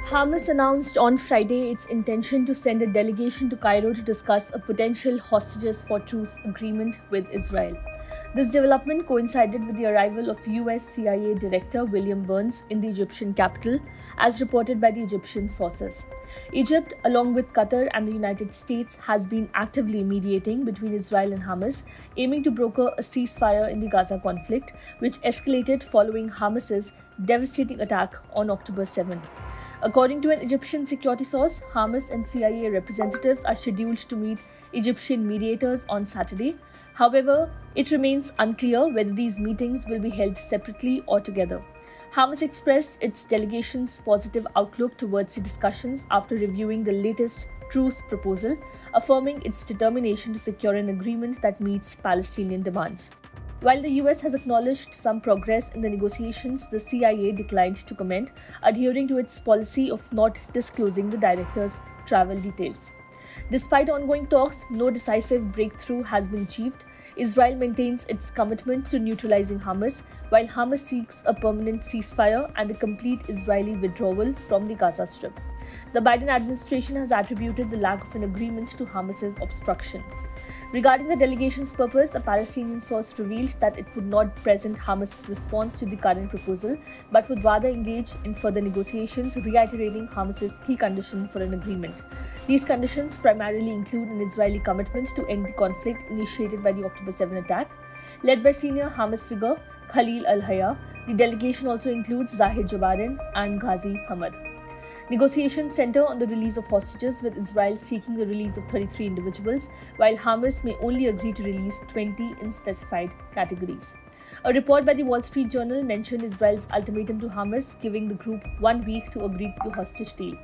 Hamas announced on Friday its intention to send a delegation to Cairo to discuss a potential hostages for truce agreement with Israel. This development coincided with the arrival of US CIA Director William Burns in the Egyptian capital, as reported by the Egyptian sources. Egypt, along with Qatar and the United States, has been actively mediating between Israel and Hamas, aiming to broker a ceasefire in the Gaza conflict, which escalated following Hamas's devastating attack on October 7. According to an Egyptian security source, Hamas and CIA representatives are scheduled to meet Egyptian mediators on Saturday. However, it remains unclear whether these meetings will be held separately or together. Hamas expressed its delegation's positive outlook towards the discussions after reviewing the latest truce proposal, affirming its determination to secure an agreement that meets Palestinian demands. While the US has acknowledged some progress in the negotiations, the CIA declined to comment, adhering to its policy of not disclosing the director's travel details. Despite ongoing talks, no decisive breakthrough has been achieved. Israel maintains its commitment to neutralizing Hamas, while Hamas seeks a permanent ceasefire and a complete Israeli withdrawal from the Gaza Strip. The Biden administration has attributed the lack of an agreement to Hamas's obstruction. Regarding the delegation's purpose, a Palestinian source revealed that it would not present Hamas' response to the current proposal, but would rather engage in further negotiations, reiterating Hamas's key condition for an agreement. These conditions primarily include an Israeli commitment to end the conflict initiated by the October 7 attack. Led by senior Hamas figure Khalil al-Hayya, the delegation also includes Zahir Jabarin and Ghazi Hamad. Negotiations center on the release of hostages, with Israel seeking the release of 33 individuals, while Hamas may only agree to release 20 in specified categories. A report by the Wall Street Journal mentioned Israel's ultimatum to Hamas, giving the group 1 week to agree to the hostage deal.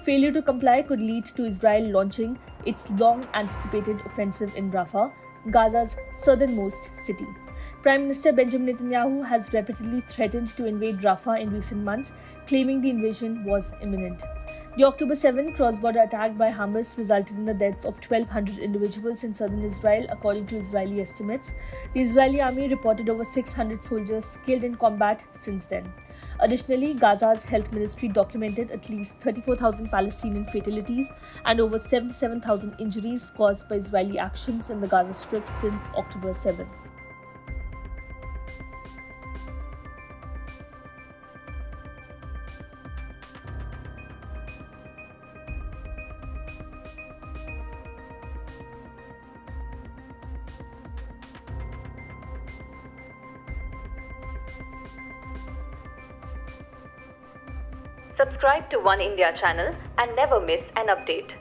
Failure to comply could lead to Israel launching its long-anticipated offensive in Rafah, Gaza's southernmost city. Prime Minister Benjamin Netanyahu has repeatedly threatened to invade Rafah in recent months, claiming the invasion was imminent. The October 7 cross-border attack by Hamas resulted in the deaths of 1,200 individuals in southern Israel, according to Israeli estimates. The Israeli army reported over 600 soldiers killed in combat since then. Additionally, Gaza's health ministry documented at least 34,000 Palestinian fatalities and over 77,000 injuries caused by Israeli actions in the Gaza Strip since October 7. Subscribe to One India channel and never miss an update.